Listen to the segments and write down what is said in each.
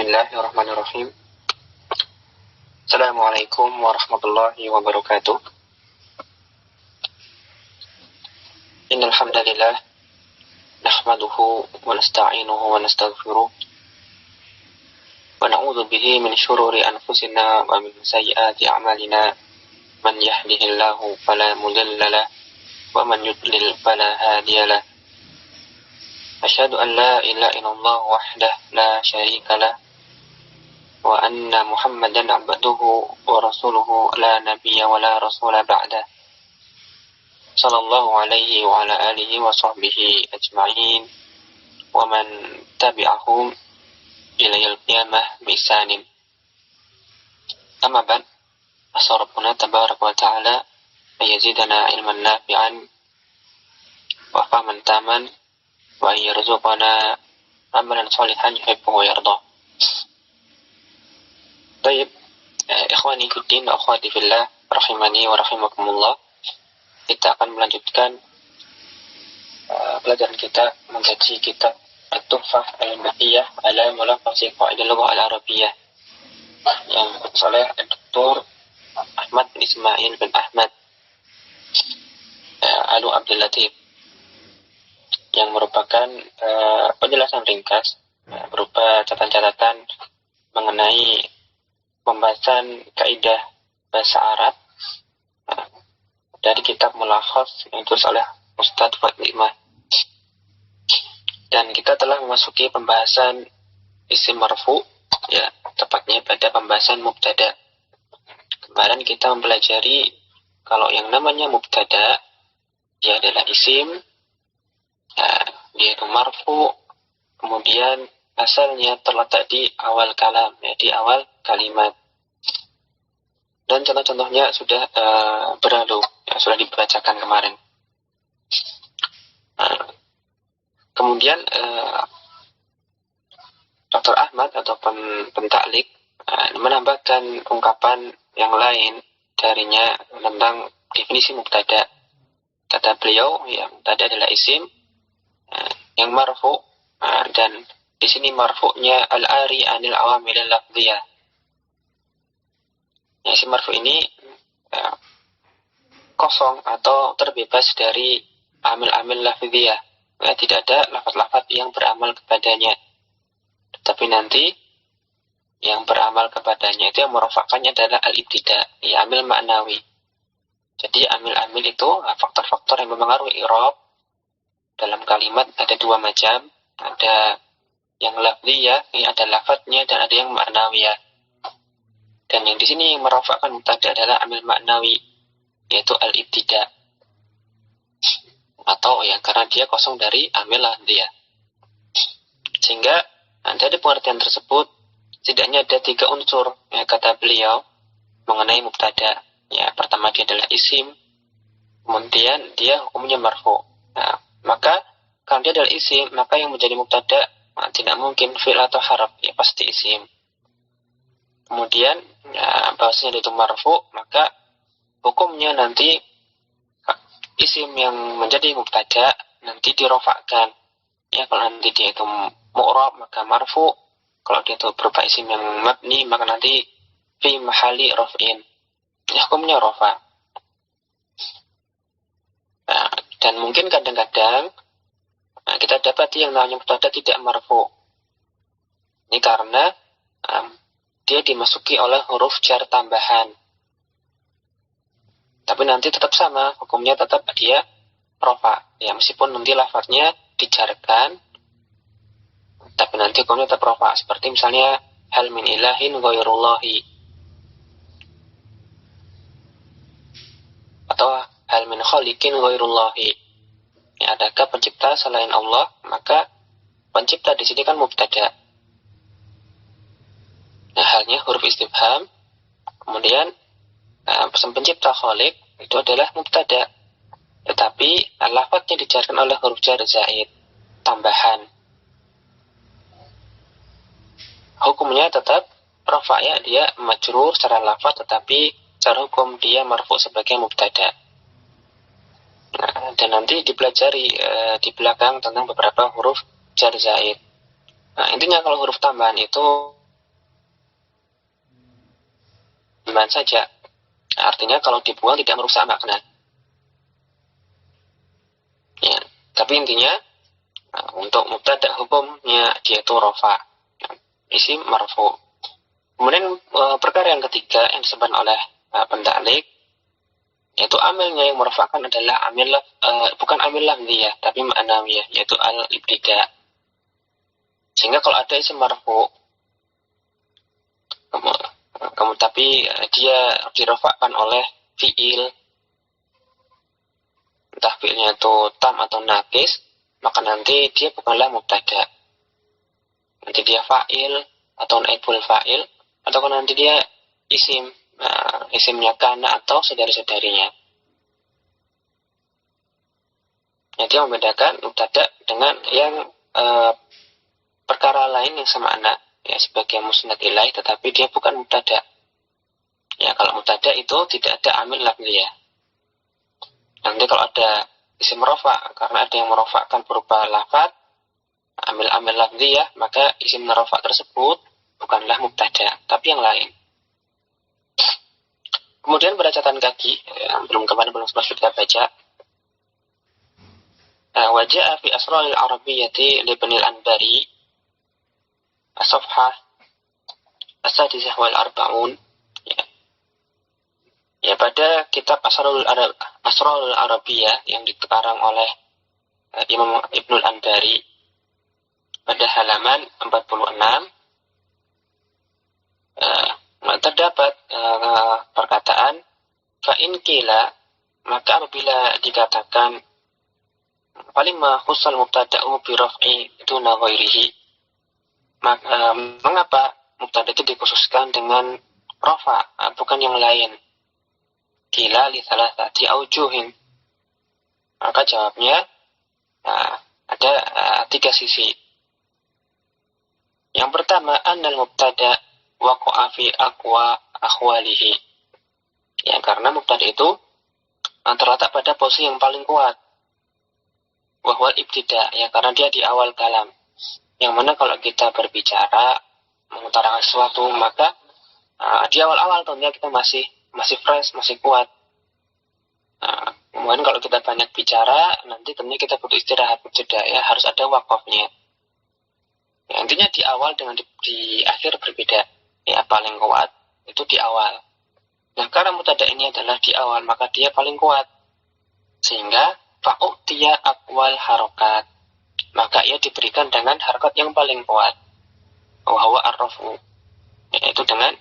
Bismillahirrahmanirrahim. Assalamualaikum warahmatullahi wabarakatuh. Innal hamdalillah nahmaduhu wa nasta'inuhu wa nastaghfiruh wa na'udzu bihi min shururi anfusina wa min sayyiati a'malina. Man yahdihillahu fala mudilla lahu wa man yudlil fala hadiya lahu. Asyhadu an la ilaha illallah wahdahu la syarika lahu wa anna Muhammadan abduhu wa rasuluhu la nabiyya wa la rasula ba'da. Sallallahu alaihi wa ala alihi wa sahbihi ajma'in wa man tabi'ahum ila yaumil qiyamah bi ihsanin. Amma ba'd. Asal Rabbuna tabaraka wa ta'ala yazidana ilman nafi'an wa fahman taman wa yarzuqana amalan sholihan yuhibbuhu wa yardah. Baik, ikhwani fiddin wa akhwati fillah rahimani wa rahimakumullah. Kita akan melanjutkan pelajaran kita mengkaji kitab At-Tuhfah Al-Bahiyah ala Mulakhashi Qawaidil Lughah Al-Arabiyyah yang ditulis oleh Dr. Ahmad bin Ismail bin Ahmad Alu Abdul Latif, yang merupakan penjelasan ringkas berupa catatan-catatan mengenai pembahasan kaidah bahasa Arab dari kitab Mulakhas yang ditulis oleh Ustadz Fadli Imah. Dan kita telah memasuki pembahasan isim marfu, ya, tepatnya pada pembahasan mubtada. Kemarin kita mempelajari kalau yang namanya mubtada dia adalah isim, dia itu marfu, kemudian asalnya terletak di awal kalam, ya, di awal kalimat. Dan contoh-contohnya sudah berlalu, ya, sudah dibacakan kemarin. Kemudian Dr. Ahmad atau pentaklik menambahkan ungkapan yang lain darinya tentang definisi mubtada. Kata beliau, ya, mubtada adalah isim yang marfu, dan di sini marfu'nya al-ari anil awamil lafdhiyah. Ya, isim marfu ini kosong atau terbebas dari amil-amil lafdhiyah. Ya, tidak ada lafaz-lafaz yang beramal kepadanya. Tetapi nanti yang beramal kepadanya itu yang merofakkannya adalah al-ibtida, ya, amil maknawi. Jadi amil-amil itu faktor-faktor yang mempengaruhi i'rab dalam kalimat ada dua macam, ada yang lafziyah, ya, ada lafadznya, dan ada yang maknawiyah. Dan yang di sini merofakkan mubtada adalah amil maknawi, yaitu al-ibtida, atau ya karena dia kosong dari amil lafziyah. Sehingga dari pengertian tersebut setidaknya ada tiga unsur, ya, kata beliau mengenai mubtada. Ya, pertama dia adalah isim, kemudian dia hukumnya marfu. Nah, maka kalau dia adalah isim, maka yang menjadi mubtada tidak mungkin fi'il atau harf, ya pasti isim. Kemudian ya, bahwasanya itu marfu, maka hukumnya nanti isim yang menjadi mubtada nanti dirofakkan. Ya, kalau nanti dia itu mu'rab maka marfu, kalau dia itu berupa isim yang mabni maka nanti fi mahali raf'in. Ya, hukumnya rofa. Nah, dan mungkin kadang-kadang kita dapati yang namanya mubtada tidak marfu. Ini karena dia dimasuki oleh huruf jar tambahan. Tapi nanti tetap sama, hukumnya tetap dia rofa. Ya, meskipun nanti lafaznya dijarkan, tapi nanti hukumnya tetap rofa. Seperti misalnya hal min ilahin ghairullahi, atau hal min khaliqin ghairullahi. Ya, adakah pencipta selain Allah? Maka pencipta di sini kan mubtada. Nah, halnya huruf istifham. Kemudian pencipta khaliq itu adalah mubtada. Tetapi lafadznya dijarkan oleh huruf jar zaid tambahan. Hukumnya tetap rafa, ya, dia majrur secara lafaz, tetapi secara hukum dia marfu sebagai mubtada. Dan nanti dipelajari di belakang tentang beberapa huruf jar zaid. Nah, intinya kalau huruf tambahan itu saja. Artinya kalau dibuang tidak merusak makna. Ya, tapi intinya untuk mubtada hukumnya dia itu rafa, isim marfu. Kemudian perkara yang ketiga yang disebutkan oleh pentaklik, yaitu amilnya yang merafa'kan adalah amil bukan amil lafziyah tapi ma'nawiyah, yaitu al-ibtida. Sehingga kalau ada isim marfu kamu tapi dia dirafa'kan oleh fiil, entah fiilnya itu tam atau nakis, maka nanti dia bukanlah mubtada. Nanti dia fa'il atau naibul fa'il, atau nanti dia isim, isimnya kana atau saudari-saudarinya. Jadi yang membedakan mubtada dengan yang perkara lain yang semakna, ya sebagai musnad ilaih, tetapi dia bukan mubtada. Ya kalau mubtada itu tidak ada amil lafziyah. Nanti kalau ada isim rafa, karena ada yang merafa'kan berupa lafaz, amil lafziyah, maka isim rafa tersebut bukanlah mubtada, tapi yang lain. Kemudian pada catatan kaki, belum sempat kita baca. Wajah fi asraril arabiyyati li Ibnil Anbari as-safhah as-sadisah wal arba'un. Ya pada kitab Asrarul Arabiyyah yang dikarang oleh Imam Ibnul Anbari pada halaman 46 terdapat perkataan fa'in kila, maka apabila dikatakan falimma khussal mubtada'u bi raf'i duna ghairihi, maka mengapa mubtada itu dikhususkan dengan rafa bukan yang lain? Kila li thalathati aujuhin, maka jawabnya ada 3 sisi. Yang pertama, annal mubtada waqa'a fi aqwa akhwalihi. Ya, karena mubtada itu terletak pada posisi yang paling kuat. Wa huwal ibtida, ya karena dia di awal kalam. Yang mana kalau kita berbicara mengutarakan sesuatu, maka di awal-awal tentunya kita masih fresh, masih kuat. Kemudian kalau kita banyak bicara, nanti tentunya kita butuh istirahat, jeda, ya harus ada wakafnya. Ya, intinya di awal dengan di akhir berbeda. Ya paling kuat itu di awal. Nah karena mubtada ini adalah di awal, maka dia paling kuat. Sehingga fa'u'tiya aqwal harokat, maka ia diberikan dengan harokat yang paling kuat. Wa huwa ar-rafu, yaitu dengan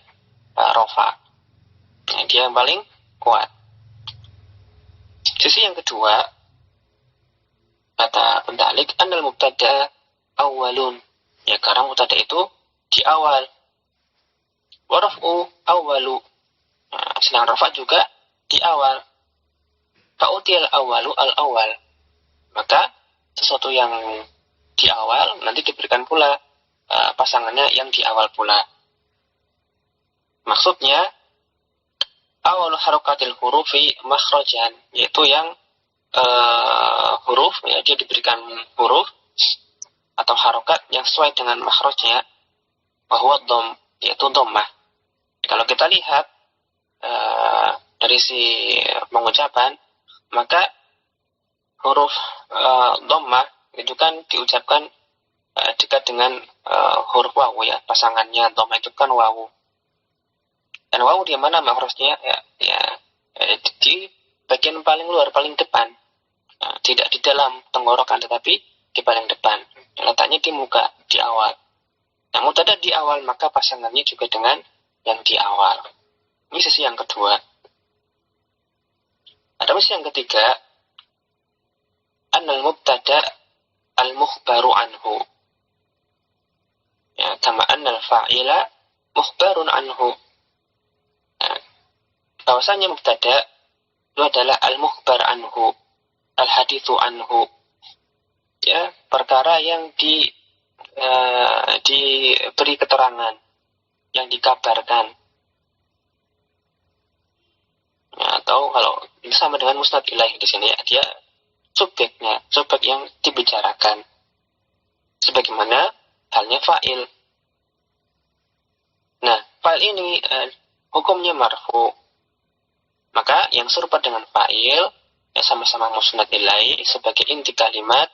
rafa. Nah, dia yang paling kuat. Sisi yang kedua, kata pentaklik, annal mubtada awwalun, ya karena mubtada itu di awal. Wa raf'u awwalu, sedangkan rafa juga di awal. Fa'utiyal awwalu al-awwal, maka sesuatu yang di awal nanti diberikan pula pasangannya yang di awal pula. Maksudnya awal harokatil hurufi makhrajan, yaitu yang huruf, ya dia diberikan huruf atau harokat yang sesuai dengan makhrajnya, bahwa dom, yaitu dhammah. Kalau kita lihat dari si pengucapan, maka huruf dhammah itu kan diucapkan dekat dengan huruf wawu, ya pasangannya dhammah itu kan wawu. Dan wawu di mana makhrajnya? Ya di bagian paling luar, paling depan. Tidak di dalam tenggorokan, tetapi di paling depan. Letaknya di muka, di awal. Nah, mubtada di awal, maka pasangannya juga dengan yang di awal. Ini sisi yang kedua. Ada sisi yang ketiga, annal mubtada al-mukhbaru anhu. Ya, kama annal fa'ila mukhbarun anhu. Bahwasanya mubtada itu adalah al-mukhbar anhu, al-hadithu anhu, ya perkara yang diberi keterangan, yang dikabarkan, ya, atau kalau ini sama dengan musnad ilaih di sini, ya, dia subjeknya, subjek yang dibicarakan, sebagaimana halnya fa'il. Nah, fa'il ini hukumnya marfu. Maka yang serupa dengan fa'il ya sama-sama musnad ilaihi sebagai inti kalimat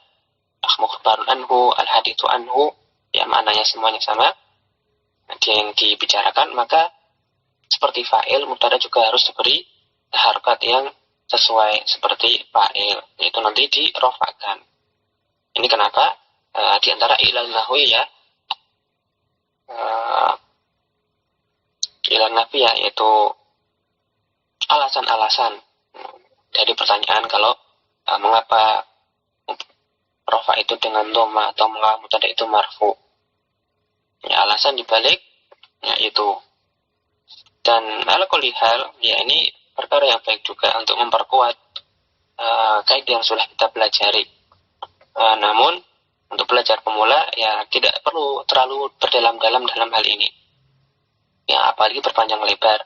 akhbarun anhu, al-hadithu anhu, ya maknanya semuanya sama. Nanti yang dibicarakan, maka seperti fa'il, mubtada juga harus diberi harokat yang sesuai seperti fa'il, yaitu nanti dirofakkan. Ini kenapa? Di antara ilal nahwi ya, ilal nahwi ya, yaitu alasan-alasan dari pertanyaan kalau mengapa rofa itu dengan dhamma atau mengapa mubtada itu marfu. Ya, alasan dibalik ya itu. Dan ala kulli hal, ya ini perkara yang baik juga untuk memperkuat kaidah yang sudah kita pelajari. Namun untuk belajar pemula ya tidak perlu terlalu berdalam-dalam dalam hal ini. Ya apalagi berpanjang lebar.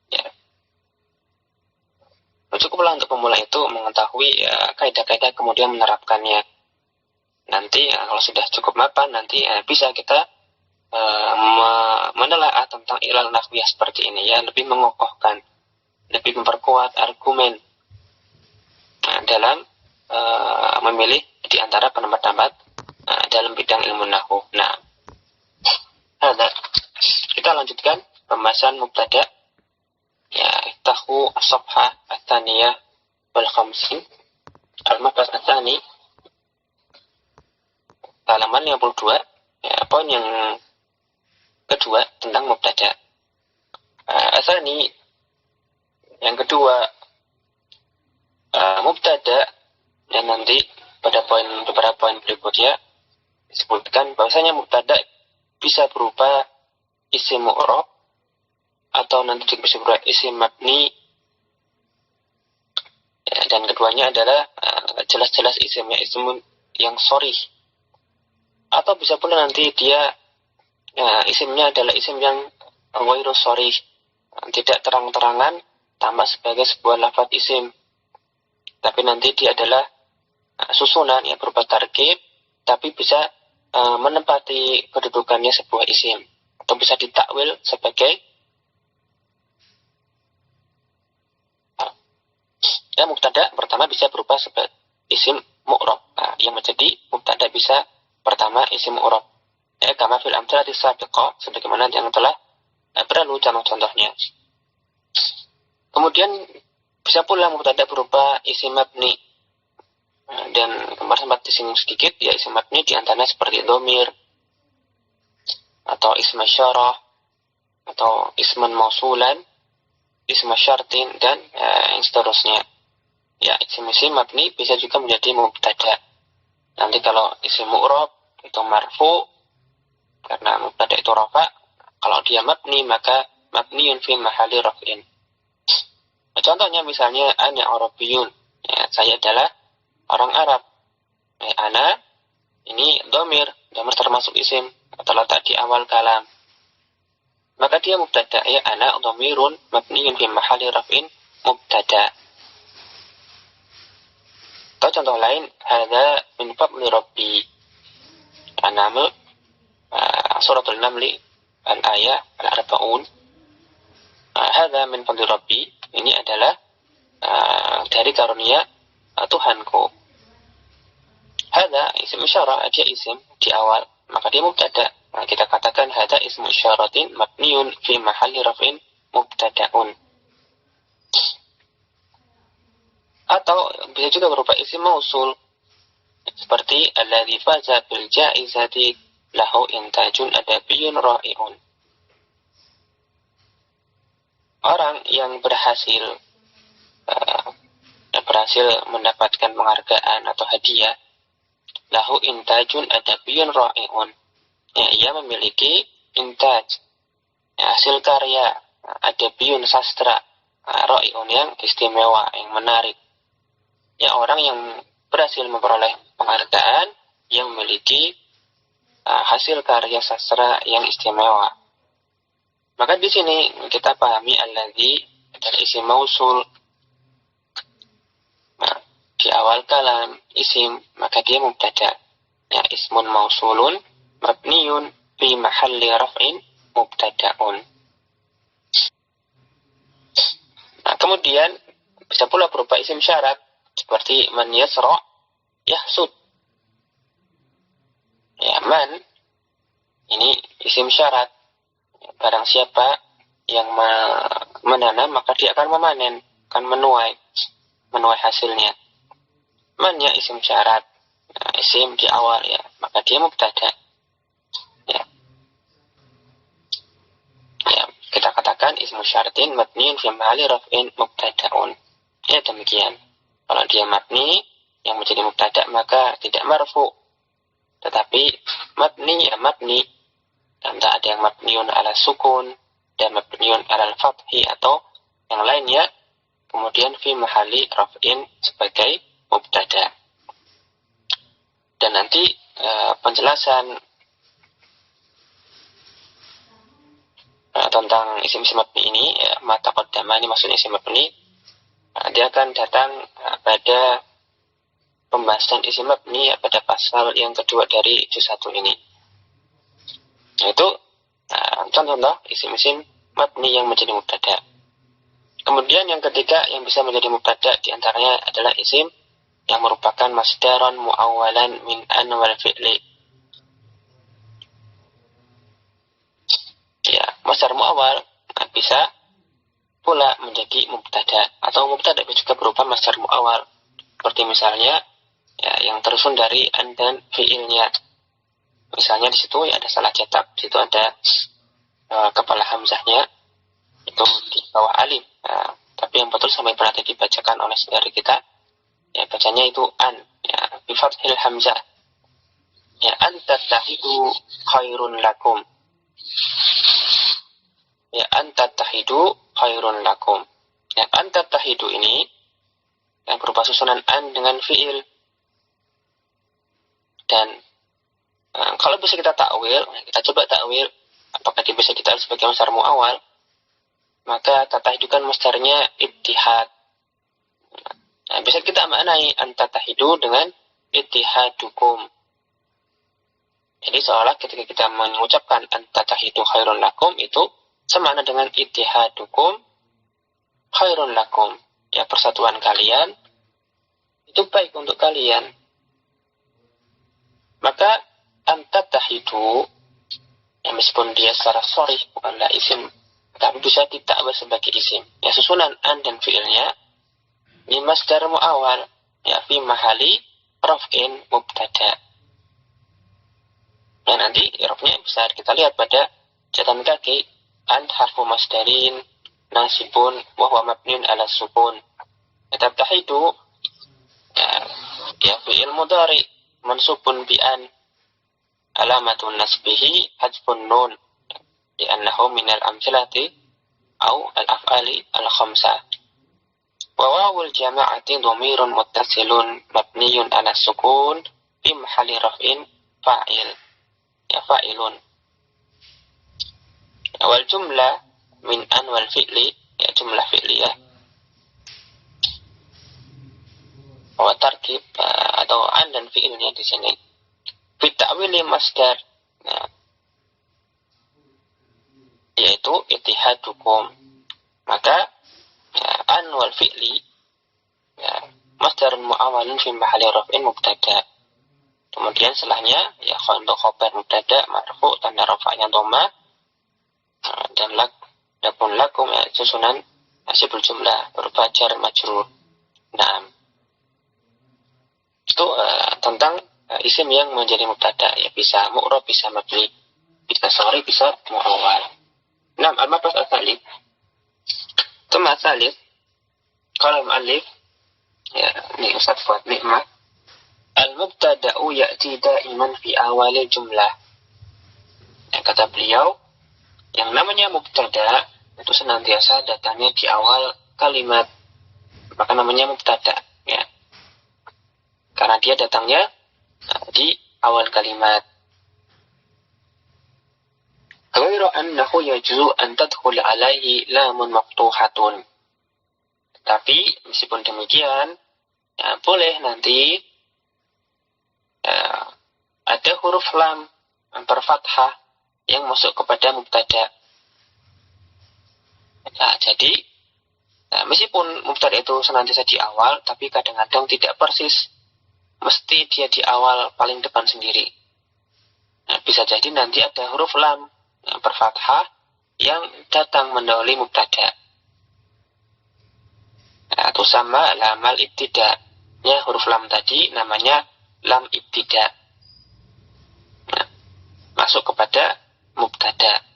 Ya. Cukuplah untuk pemula itu mengetahui ya, kaidah-kaidah kemudian menerapkannya. Nanti ya, kalau sudah cukup mapan nanti bisa kita menelaah tentang ilal nahwiyah seperti ini ya, lebih mengokohkan, lebih memperkuat argumen dalam memilih di antara pendapat-pendapat dalam bidang ilmu nahwu. Nah, kita lanjutkan pembahasan mubtada ya, iftahu as-safhah ats-tsaniyah wal khamsin al-mabhas ats-tsani, halaman 52 ya, poin yang kedua tentang mubtada. Ats-tsani yang kedua, mubtada, dan nanti pada beberapa poin berikutnya disebutkan bahwasanya mubtada bisa berupa isim mu'rab atau nanti juga bisa berupa isim mabni ya, dan keduanya adalah jelas-jelas isimnya isim yang sharih, atau bisa pula nanti dia isimnya adalah isim yang ghairu sharih, tidak terang-terangan tambah sebagai sebuah lafaz isim, tapi nanti dia adalah susunan yang berupa tarkib, tapi bisa menempati kedudukannya sebuah isim, atau bisa ditakwil sebagai ya mubtada pertama bisa berupa sebagai isim mu'rab. Yang menjadi mubtada bisa pertama isim mu'rab. Ya kama fil amthilati sabiqah, sebagaimana yang telah berlalu contoh-contohnya. Kemudian bisa pula mubtada berupa isim mabni. Dan kemarin sempat disinggung sedikit ya, isim mabni diantaranya seperti dhamir atau isma syarah atau isman mausulan, isma syartin, dan yang seterusnya. Ya, isim-isim mabni bisa juga menjadi mubtada. Nanti kalau isim mu'rab itu marfu karena mubtada itu rafa, kalau dia mabni maka mabniun fi mahalli raf'in. Contohnya misalnya ana Arabiyun, ya, saya adalah orang Arab. Ana ini dhamir termasuk isim terletak di awal kalam. Maka dia mubtada, ya ana dhamirun mabniun fi mahalli raf'in mubtada. Atau contoh lain, hadza min fadli rabbi. An-Naml, suratul Namli al-ayah al-arba'un. Hadza min fadli rabbi, ini adalah dari karunia Tuhanku. Hadza isim isyarah, dia isim di awal, maka dia mubtada. Kita katakan hadza ismu isyaratin mabniun fi mahalli raf'in mubtada'un. Atau bisa juga berupa isim mausul seperti alladzi faza bil jaizati lahu intajun adabiyyun ra'iun. Orang yang berhasil mendapatkan penghargaan atau hadiah, lahu intajun adabiyyun ra'iun. Ya, ia memiliki intaj, ya, hasil karya adabiyyun sastra ra'iun yang istimewa, yang menarik. Ya, orang yang berhasil memperoleh penghargaan yang memiliki hasil karya sastra yang istimewa. Maka di sini kita pahami alladzi adalah isim mausul. Nah, di awal kalam isim, maka dia mubtada. Ya, ismun mausulun mabniun fi mahalli raf'in mubtada'un. Kemudian bisa pula berupa isim syarat seperti man yasra yahsud. Ya, man ini isim syarat. Barang siapa yang menanam maka dia akan memanen, akan menuai hasilnya. Man ya isim syarat. Nah, isim di awal ya, maka dia mubtada. Ya. Ya, kita katakan ismu syaratin mabniun fi mahalli raf'in mubtada'un. Ya demikian. Kalau dia mabni yang menjadi mubtada maka tidak marfu. Tetapi mabni ya mabni. Dan tak ada yang mabniun ala sukun dan mabniun ala fathi atau yang lainnya. Kemudian fi mahalli raf'in sebagai mubtada. Dan nanti penjelasan tentang isim-isim mabni ini, ya, mata qaddama ini maksudnya isim mabni, dia akan datang pada pembahasan isim mabni pada pasal yang kedua dari juz 1 ini. Yaitu contoh isim-isim mabni yang menjadi mubtada. Kemudian yang ketiga yang bisa menjadi mubtada diantaranya adalah isim yang merupakan masdaron mu'awwalan min an wal fi'li. Ya, masdar mu'awwal bisa pula menjadi mubtada atau mubtada juga berupa masdar mu'awwal. Seperti misalnya ya, yang tersusun dari an dan fi'ilnya. Misalnya di situ ya, ada salah cetak, di situ ada kepala hamzahnya itu di bawah alif. Tapi yang betul sampai berarti dibacakan oleh saudari kita, ya bacanya itu an, ya bi fathil hamzah. Ya anta tahidu khairun lakum. Ya anta tahidu khairun lakum. Ya anta tahidu ini yang berupa susunan an dengan fiil. Dan kalau bisa kita takwil, kita coba takwil apakah dia bisa kita sebagai masdar mu'awwal, maka tahidu kan masdarnya ittihad. Nah, bisa kita maknai anta tahidu dengan ittihadukum. Jadi seolah ketika kita mengucapkan anta tahidu khairun lakum itu semakna dengan ittihadukum khairun lakum. Ya, persatuan kalian itu baik untuk kalian. Maka anta tahidu ya, meskipun dia secara sharih bukanlah isim, tapi bisa ditakwil sebagai isim. Ya, susunan an dan fiilnya ini masdar mu'awwal ya fi mahali raf'in mubtada. Nah nanti i'rabnya bisa kita lihat pada catatan kaki an harfu masdarin nasibun wa huwa mabniun ala sukun. Tahidu ya fi'il mudhari mansubun bi an alamatun nasbihi hadfun nun li'annahu minal amthilati au al-af'ali al-khamsah. Wa wawul jama'ati dhamirun muttasilun mabniyun ala sukun fi mahalli raf'in fa'il. Ya fa'ilun. Wal jumlah min an wal fi'li ya jumlah fi'liyah. Wa tarkib atau an dan fi'ilnya di sini. Fi ta'wili masdar. Nah, yaitu ittihadukum. Maka ya, an wal fi'li ya, masdar mu'awwalun fi mahalli raf'in mubtada. Kemudian setelahnya ya untuk khabar mubtada marfu tanda rafa'nya dhamma dan adapun lakum ya susunan nasibul jumlah berupa jar majrur. Naam. Itu tentang isim yang menjadi mubtada ya bisa mu'rab bisa mabni bisa sharih bisa mu'awwal. Naam al-mabhas al-tsalits. Tsumma al-tsalits qala al-mu'allif ya ini Ustaz Fuad Nikmah al-mubtada'u ya'ti da'iman fi awalil jumlah. Yang kata beliau, yang namanya mubtada' itu senantiasa datangnya di awal kalimat. Maka namanya mubtada', ya. Karena dia datangnya di awal kalimat. Ghairu annahu yajuzu an tadkhul alaihi lamun maftuhatun. Tapi meskipun demikian, ya, boleh nanti ada huruf lam berfathah yang masuk kepada mubtada. Nah, jadi Nah, meskipun mubtada itu senantiasa di awal, tapi kadang-kadang tidak persis mesti dia di awal paling depan sendiri. Nah, bisa jadi nanti ada huruf lam yang berfathah yang datang mendahului mubtada. Nah, atau sama lamal ibtida. Ya, huruf lam tadi namanya lam ibtida. Nah, masuk kepada mubtada.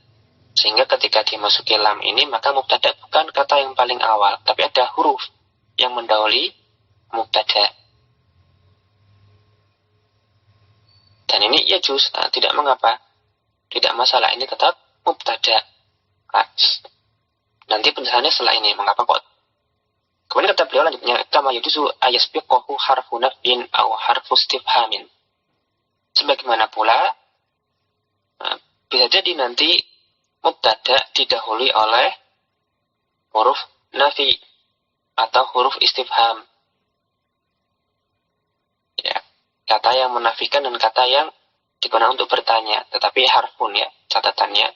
Sehingga ketika dimasuki lam ini, maka mubtada bukan kata yang paling awal, tapi ada huruf yang mendahului mubtada. Dan ini ya tidak mengapa, tidak masalah, ini tetap mubtada. Nanti penjelasannya setelah ini, mengapa kok. Kemudian kata beliau lanjutnya, kama yujuzu ayasbiqahu harfu naf'in aw harfu istifhamin. Sebagaimana pula, bisa jadi nanti mubtada didahului oleh huruf nafi atau huruf istifham. Ya, kata yang menafikan dan kata yang digunakan untuk bertanya, tetapi harfun ya catatannya.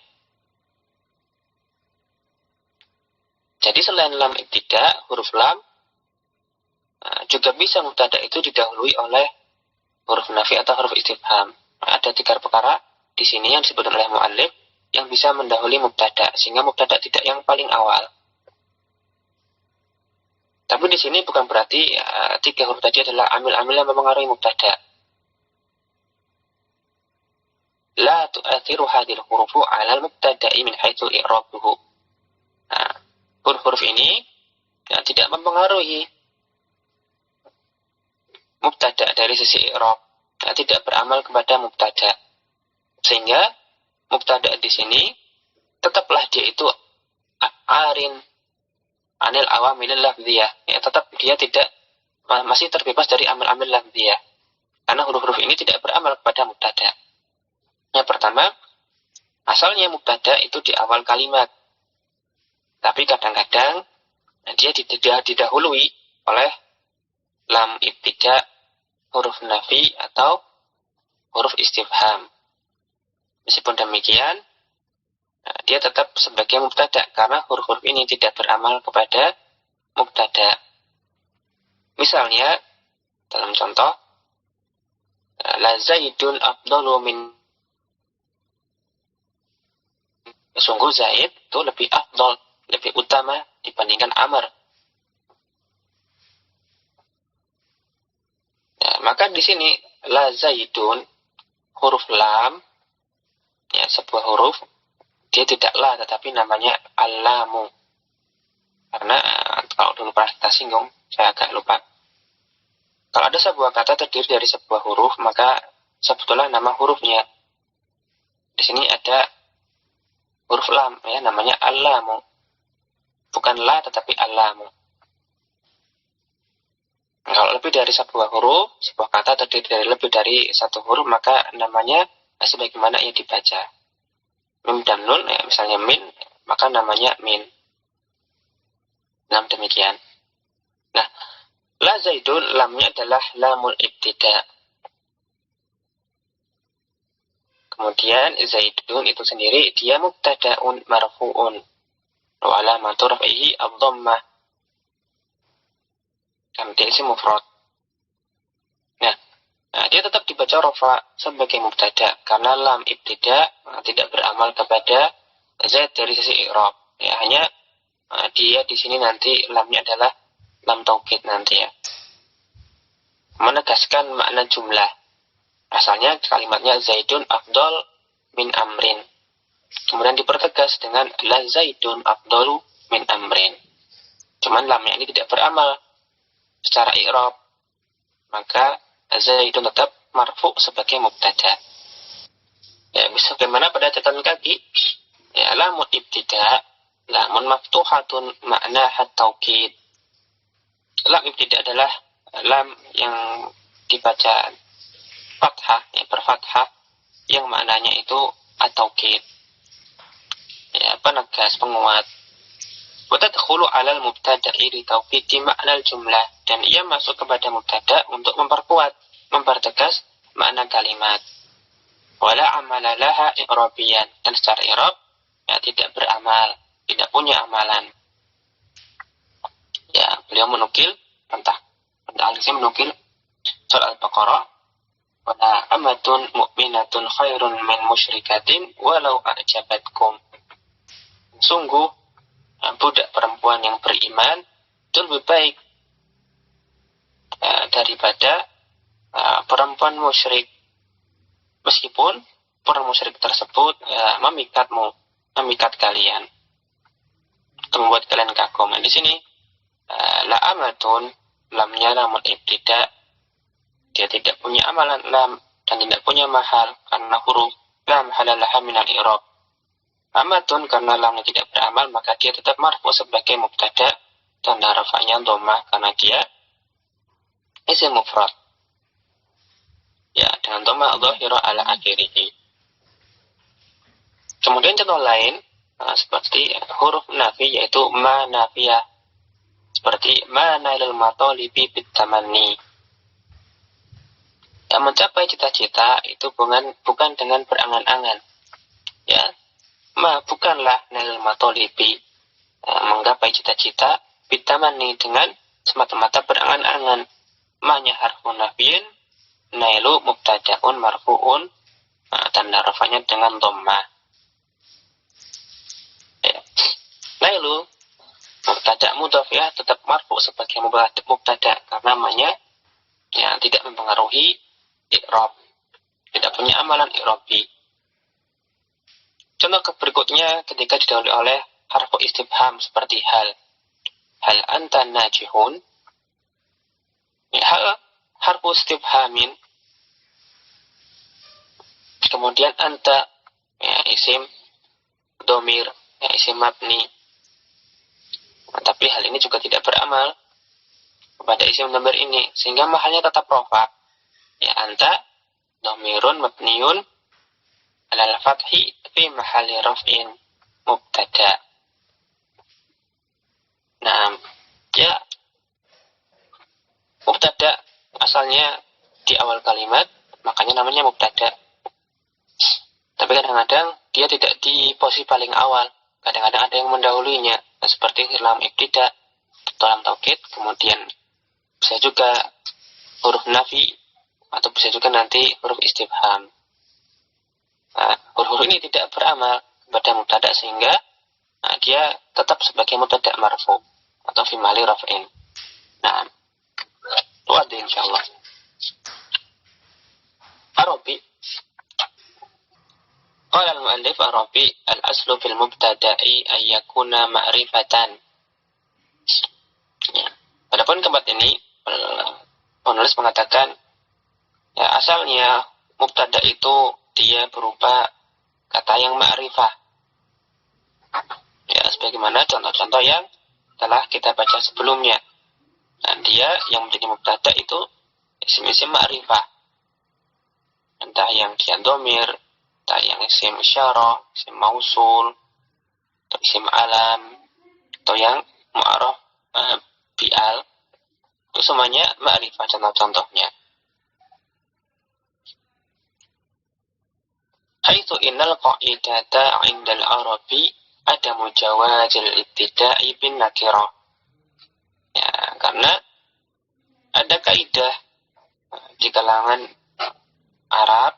Jadi selain lam ibtida, huruf lam juga bisa mubtada itu didahului oleh huruf nafi atau huruf istifham. Ada 3 perkara di sini yang disebut oleh mu'allif yang bisa mendahului mubtada, sehingga mubtada tidak yang paling awal. Tapi di sini bukan berarti 3 huruf tadi adalah amil-amil yang mempengaruhi mubtada. La tu'athiru hadhil hurufu 'ala al-mubtada'i min haitsu i'rabuhu. Nah, huruf-huruf ini tidak mempengaruhi mubtada dari sisi i'rab, tidak beramal kepada mubtada. Sehingga mubtada di sini tetaplah dia itu arin anil awamilil lafziyah, ya, tetap dia tidak masih terbebas dari amil-amil lafziyah, karena huruf-huruf ini tidak beramal kepada mubtada. Yang pertama, asalnya mubtada itu di awal kalimat, tapi kadang-kadang dia didahului oleh lam ibtida, huruf nafi atau huruf istifham. Meskipun demikian, dia tetap sebagai mubtada karena huruf-huruf ini tidak beramal kepada mubtada. Misalnya, dalam contoh, la zaidun afdalu min, sungguh Zaid itu lebih afdal, lebih utama dibandingkan Amr. Nah, maka di sini la zaidun, huruf lam, ya, sebuah huruf, dia tidak la, tetapi namanya al-lamu. Karena kalau dulu pernah kita singgung, saya agak lupa. Kalau ada sebuah kata terdiri dari sebuah huruf, maka sebetulnya nama hurufnya. Di sini ada huruf lam, ya, namanya al-lamu. Bukan la, tetapi al-lamu. Kalau lebih dari sebuah huruf, sebuah kata terdiri dari lebih dari satu huruf, maka namanya sebagaimana ia dibaca. Mim dan nun, ya, misalnya min, maka namanya min. Nah, demikian. Nah, la zaidun, lamnya adalah lamul ibtida. Kemudian zaidun itu sendiri dia mubtada'un marfu'un wa alamatu raf'ihi ad-dhammah. Dia isim mufrad. Nah, dia tetap dibaca rafa sebagai mubtada karena lam ibtida tidak beramal kepada zaid dari sisi i'rab. Ya, hanya dia di sini nanti lamnya adalah lam taukid nanti, ya. Menegaskan makna jumlah. Asalnya kalimatnya zaidun afdal min amrin. Kemudian dipertegas dengan la zaidun afdalu min amrin. Cuman lamnya ini tidak beramal secara i'rab. Maka zaidun tetap marfu sebagai mubtada. Ya, bisa bagaimana pada catatan kaki? Ya, lamun ibtida, lamun maftuhatun makna at-taukid. Lam ibtida adalah lam yang dibaca fathah, yang berfathah, yang maknanya itu at-taukid. Ya, penegas, penguat. Wa tadkhulu 'alal mubtada'i li tawkidi makna al-jumlah, dan ia masuk kepada mubtada untuk mempertegas makna kalimat. Wala amala laha i'rabiyan, dan secara i'rab ya tidak beramal, tidak punya amalan. beliau menukil entah Al-Ghazali menukil surah Al-Baqarah, wala amatun mu'minatun khairun min musyrikatin walau a'jabatkum. Sungguh budak perempuan yang beriman itu lebih baik daripada perempuan musyrik, meskipun perempuan musyrik tersebut memikat kalian, atau membuat kalian kagum. Di sini la amatun, lamnya lamun ibtida, dia tidak punya amalan lam dan tidak punya mahal karena huruf lam halalaha minal i'rab. Amatun karena lamnya tidak beramal, maka dia tetap marfu sebagai mubtada dan rafa'nya dhammah karena dia isim mufrad. Ya, dengan dhammah dhahira ala akhirih. Kemudian contoh lain seperti huruf nafi, yaitu ma nafiyah, seperti ma nailul matalibi bitamanni. Yang mencapai cita-cita itu bukan dengan berangan-angan. Ya, ma bukanlah nailul matalibi, menggapai cita-cita, bitamanni dengan semata-mata berangan-angan. Ma-nya harfun nafiyin, nailu mubtada'un marfu'un, tanda rafanya dengan dhammah. Ya. Nailu mubtada' mudhaf ya, tetap marfu sebagai mubtada karena namanya ya tidak mempengaruhi i'rab, tidak punya amalan i'rabi. Contoh berikutnya ketika didahului oleh harfu istifham seperti hal anta najihun. Ya, harfu istifhamin, kemudian anta ya, isim domir, ya, isim mabni. Tapi hal ini juga tidak beramal kepada isim domir ini, sehingga mahalnya tetap rafa. Ya, anta domirun mabniun alal fathi fi mahalli raf'in mubtada. Nah, ya, mubtada asalnya di awal kalimat, makanya namanya mubtada. Tapi kadang-kadang dia tidak di posisi paling awal, kadang-kadang ada yang mendahulunya, seperti lam ibtida atau lam taukid, kemudian bisa juga huruf nafi, atau bisa juga nanti huruf istifham. Nah, huruf ini tidak beramal pada mubtada, sehingga dia tetap sebagai mubtada marfu atau fi mahalli raf'in. Nah, itu ada insyaallah. Arabi. Qala al-mu'allif Arabi al-aslu fil mubtada'i ay yakuna ma'rifatan. Ya. Adapun tempat ini penulis mengatakan ya, asalnya mubtada itu dia berupa kata yang ma'rifah. Ya, sebagaimana contoh-contoh yang telah kita baca sebelumnya. Dan dia yang menjadi mubtada itu isim-isim ma'rifah. Entah yang dia domir, entah yang isim isyarah, isim mausul, atau isim alam, atau yang mu'arraf bi'al, itu semuanya ma'rifah contoh-contohnya. Haitsu innal qa'idata 'indal arabi adamu jawazil ibtida'i bin nakirah. Ya, karena ada kaidah di kalangan Arab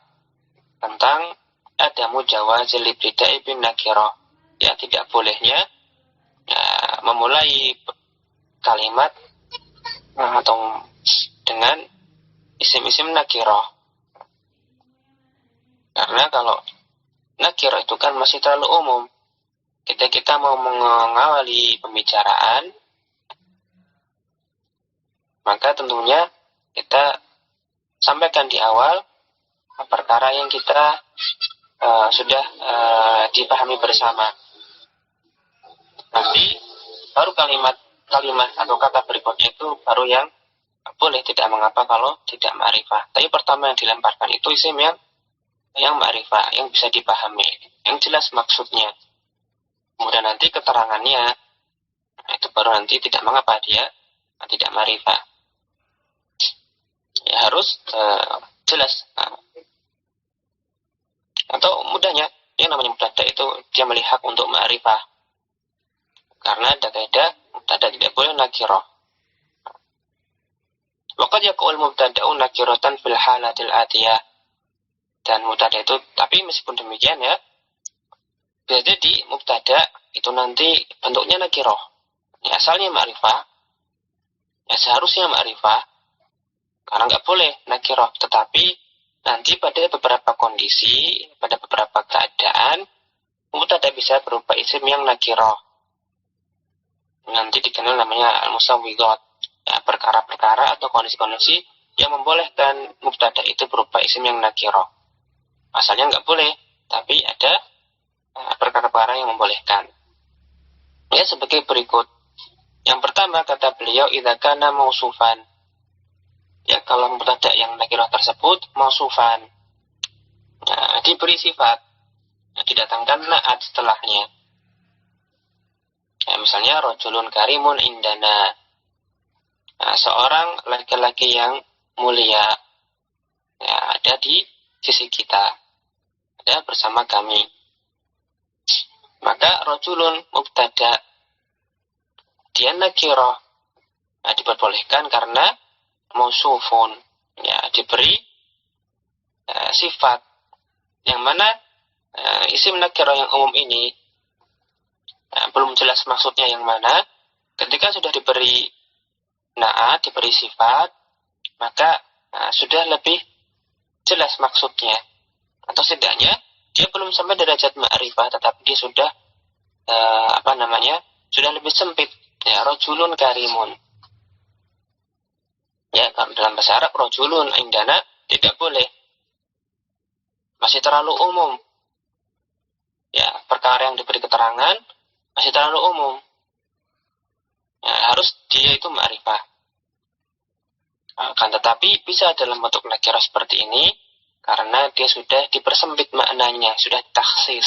tentang adamu jawazil ibtida'i bin nakirah. Ya, tidak bolehnya ya, memulai kalimat atau dengan isim-isim nakirah. Karena kalau nakirah itu kan masih terlalu umum. Kita mau mengawali pembicaraan, maka tentunya kita sampaikan di awal perkara yang kita sudah dipahami bersama. Nanti baru kalimat atau kata berikutnya itu baru yang boleh, tidak mengapa kalau tidak ma'rifah. Tapi pertama yang dilemparkan itu isim yang ma'rifah, yang bisa dipahami, yang jelas maksudnya. Kemudian nanti keterangannya, itu baru nanti tidak mengapa dia tidak ma'rifah. Ya harus jelas. Atau mudahnya, yang namanya mubtada itu dia melihat untuk ma'rifah. Karena ada kaidah mubtada tidak boleh nakirah. Waqad yaqul mubtada'u nakiratan fil halatil atiyah. Dan mubtada itu, tapi meskipun demikian ya, bisa jadi mubtada itu nanti bentuknya nakirah. Ya, asalnya ma'rifah, ya seharusnya ma'rifah, karena nggak boleh nakirah. Tetapi nanti pada beberapa kondisi, pada beberapa keadaan, mubtada bisa berupa isim yang nakirah. Nanti dikenal namanya al-musawwigat. Ya, perkara-perkara atau kondisi-kondisi yang membolehkan mubtada itu berupa isim yang nakirah. Asalnya nggak boleh, tapi ada perkara-perkara yang membolehkan. Ya, sebagai berikut. Yang pertama kata beliau, idza kana mausufan. Ya, kalau mubtada yang nakirah tersebut mausufan, nah, diberi sifat, didatangkan naat setelahnya. Ya, misalnya rajulun karimun indana. Nah, seorang laki-laki yang mulia, ya, ada di sisi kita, ada bersama kami. Maka rajulun mubtada, dia nakirah, nah, diperbolehkan karena mausufun, ya, diberi sifat, yang mana isim nakirah yang umum ini belum jelas maksudnya yang mana. Ketika sudah diberi naat, diberi sifat, maka sudah lebih jelas maksudnya. Atau setidaknya dia belum sampai derajat ma'rifah, tetapi dia sudah sudah lebih sempit. Ya, rajulun karimun. Ya, kalau dalam bahasa Arab rajulun indana tidak boleh, masih terlalu umum. Ya, perkara yang diberi keterangan masih terlalu umum. Ya, harus dia itu ma'rifah. Akan tetapi bisa dalam bentuk nakirah seperti ini karena dia sudah dipersempit maknanya, sudah taksis,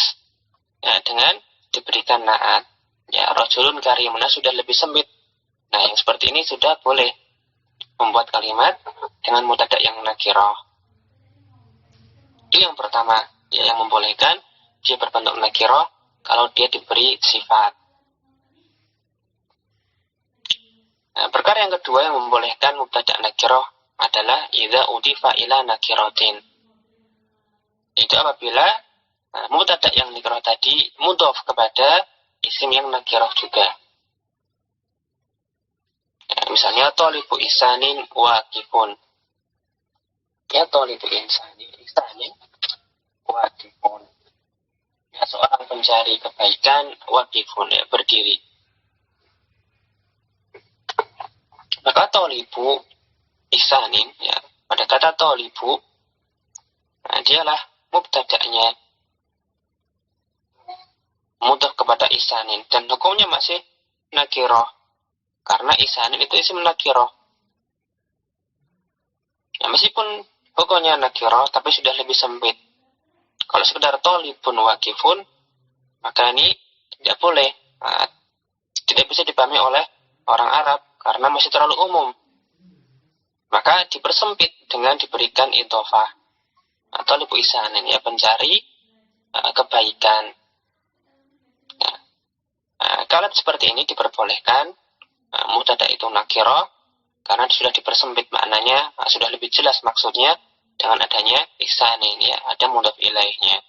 ya, dengan diberikan naat. Ya, rajulun karimun sudah lebih sempit. Nah, yang seperti ini sudah boleh membuat kalimat dengan mubtada yang nakirah. Itu yang pertama, ya, yang membolehkan dia berbentuk nakirah kalau dia diberi sifat. Nah, perkara yang kedua yang membolehkan mubtada nakirah adalah idza udifa ila nakiratin. Itu apabila mubtada yang nakirah tadi mudhof kepada isim yang nakirah juga. Ya, misalnya tolibu isanin waqifun. Ya, tolibu isanin waqifun. Ya, seorang pencari kebaikan waqifun, ya, berdiri. Maka tolibu isanin, ya, pada kata tolibu, nah, dialah mubtada'nya mudhof kepada isanin, dan hukumnya masih nakirah karena isanin itu isim nakirah. Ya, meskipun hukumnya nakirah tapi sudah lebih sempit. Kalau sekedar tolibun waqifun, maka ini tidak boleh, tidak bisa dipahami oleh orang Arab karena masih terlalu umum. Maka dipersempit dengan diberikan idhofah atau libu isanin, ya, pencari kebaikan. Kalau seperti ini diperbolehkan mubtada itu nakirah karena sudah dipersempit maknanya, sudah lebih jelas maksudnya dengan adanya isanin, ya, ada mudhof ilaihnya.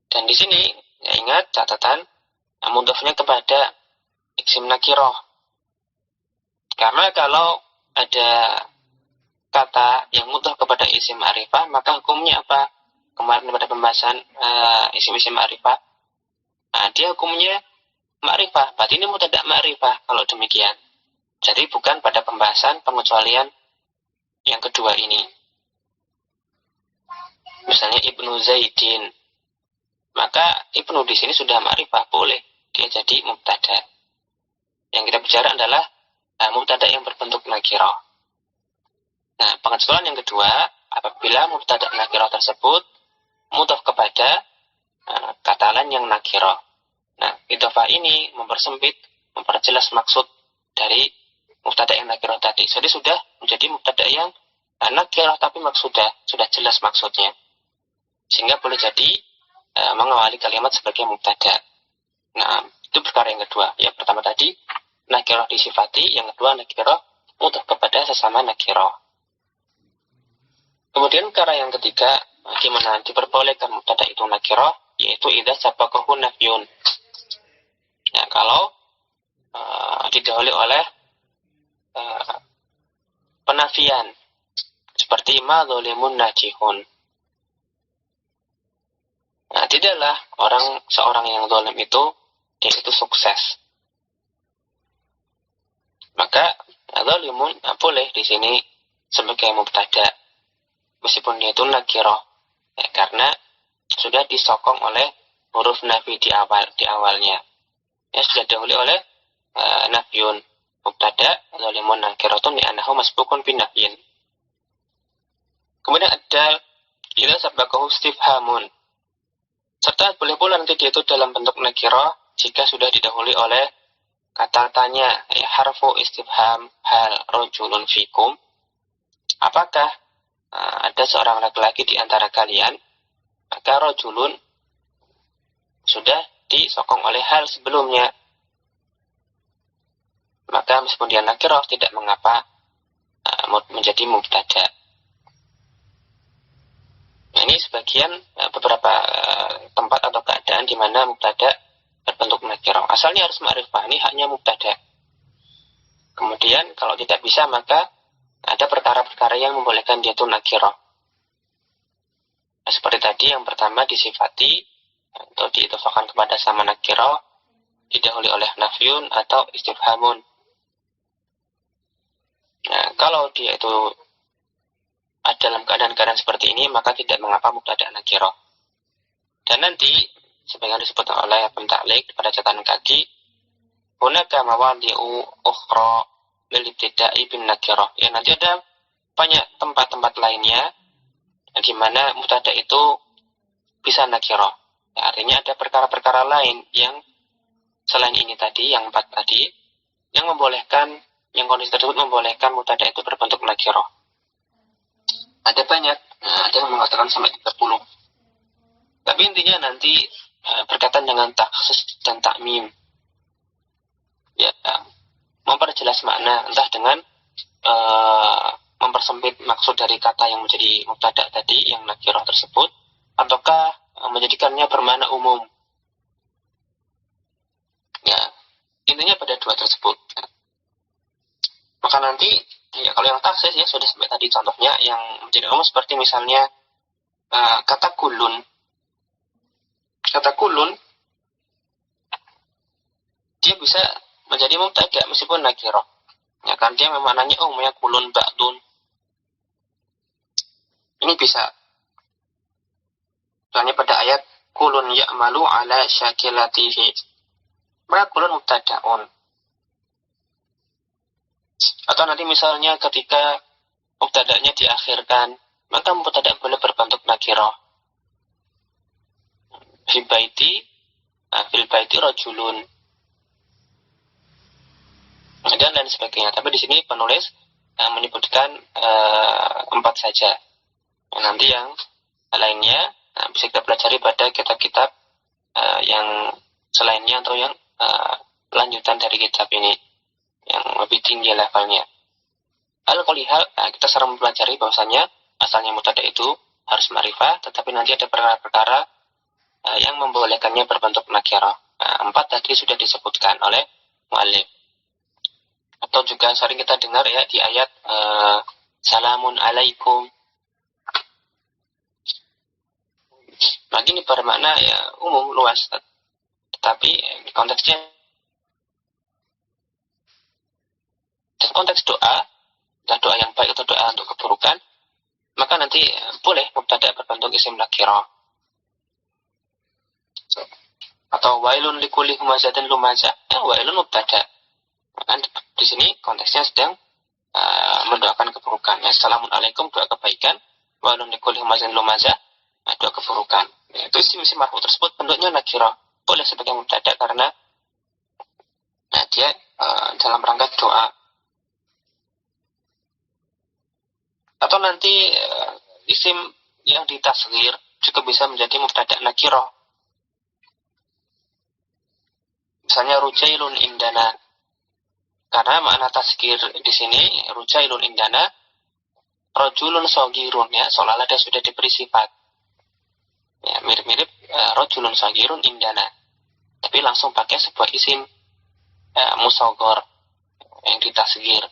Dan di sini, ya, ingat catatan mudhofnya kepada isim nakirah. Karena kalau ada kata yang mudhof kepada isim ma'rifah, maka hukumnya apa? Kemarin pada pembahasan isim-isim ma'rifah, dia hukumnya ma'rifah, berarti ini mubtada ma'rifah kalau demikian. Jadi bukan pada pembahasan pengecualian yang kedua ini. Misalnya Ibnu Zaidin, maka Ibnu di sini sudah ma'rifah, boleh dia jadi mubtada. Yang kita bicara adalah mubtada yang berbentuk nakirah. Nah, pengecualian yang kedua, apabila mubtada nakirah tersebut mudhof kepada kata lain yang nakirah. Nah, idhofah ini mempersempit, memperjelas maksud dari mubtada yang nakirah tadi. Jadi sudah menjadi mubtada yang nakirah tapi sudah jelas maksudnya. Sehingga boleh jadi mengawali kalimat sebagai mubtada. Nah, itu perkara yang kedua. Yang pertama tadi nakirah disifati, yang kedua nakirah mudah kepada sesama nakirah. Kemudian perkara yang ketiga, bagaimana diperbolehkan mubtada itu nakirah, yaitu idza sabaqahu nafyun. Ya, kalau didahului oleh penafian, seperti ma dzalimun najihun. Nah, tidaklah seorang yang zalim itu dia itu sukses. Maka zalimun boleh di sini sebagai mubtada, meskipun dia itu nakirah, ya, karena sudah disokong oleh huruf nafi di awalnya. Ya, sudah didahului oleh nafyun. Mubtada zalimun nakiratun li'annahu masbukun bin nafyin. Kemudian ada idza sabaqahu istifhamun. Serta boleh pula nanti dia itu dalam bentuk nakirah jika sudah didahului oleh kata tanya, ya, harfu istifham, hal rajulun fikum. Apakah ada seorang laki-laki di antara kalian? Maka rajulun sudah disokong oleh hal sebelumnya. Maka meskipun dia nakirah tidak mengapa menjadi mubtada. Nah, ini sebagian beberapa tempat atau keadaan di mana mubtada berbentuk nakirah. Asalnya harus ma'rifah, ini hanya mubtada. Kemudian kalau tidak bisa maka ada perkara-perkara yang membolehkan dia itu nakirah. Nah, seperti tadi yang pertama disifati atau diidhofahkan kepada sama nakirah, didahului oleh nafyun atau istifhamun. Nah, kalau dia itu dalam keadaan-keadaan seperti ini, maka tidak mengapa mubtada nakirah. Dan nanti sebagaimana disebutkan oleh pentaklik pada catatan kaki, hunaka mawadhi'u ukhra lil ibtida'i bin nakirah. Ya, nanti ada banyak tempat-tempat lainnya di mana mubtada itu bisa nakirah. Ya, artinya ada perkara-perkara lain yang selain ini tadi, yang 4 tadi, yang membolehkan, yang kondisi tersebut membolehkan mubtada itu berbentuk nakirah. Ada banyak, ada yang mengatakan sampai 30. Tapi intinya nanti berkaitan dengan takhsis dan takmim. Ya, memperjelas makna, entah dengan mempersempit maksud dari kata yang menjadi mubtada tadi, yang nakirah tersebut, ataukah menjadikannya bermakna umum. Ya, intinya pada dua tersebut. Maka nanti, ya, kalau yang takhsis ya sudah sampai tadi contohnya yang menjadi umum seperti misalnya kata kulun. Kata kulun dia bisa menjadi mubtada meskipun nakirah. Ya kan, dia memaknanya umumnya kulun ba'dun. Ini bisa. Soalnya pada ayat kulun ya'malu ala syakilatihi. Maka kulun mubtada'un. Atau nanti misalnya ketika mubtada'nya diakhirkan, maka mubtada' boleh berbentuk nakirah. Fil baiti rajulun. Dan lain sebagainya. Tapi di sini penulis menyebutkan 4 saja. Nanti yang lainnya bisa kita pelajari pada kitab-kitab yang selainnya atau yang lanjutan dari kitab ini yang lebih tinggi levelnya. Al-Qolihal, kita sekarang mempelajari bahwasanya asalnya mubtada itu harus ma'rifah, tetapi nanti ada perkara-perkara yang membolehkannya berbentuk nakirah. 4 tadi sudah disebutkan oleh mu'allif. Atau juga sering kita dengar ya di ayat salamun alaikum. Nah, ini bermakna ya umum luas, tetapi konteksnya konteks doa, entah doa yang baik atau doa untuk keburukan, maka nanti boleh mubtada berbentuk isim nakirah. Atau wailun likulli humazatin lumazah, wailun mubtada. Kan di sini konteksnya sedang mendoakan keburukan. Assalamualaikum doa kebaikan, wailun likulli humazatin lumazah, doa keburukan. Itu isim marfu tersebut bentuknya nakirah, boleh sebagai mubtada karena dia dalam rangka doa. Atau nanti isim yang ditasghir juga bisa menjadi mubtada nakirah. Misalnya rujailun indana. Karena makna tasghir di sini rujailun indana rajulun shagirun, ya, seolah-olah dia sudah diberi sifat. Ya, mirip-mirip rajulun shagirun indana. Tapi langsung pakai sebuah isim mushagor yang ditasghir.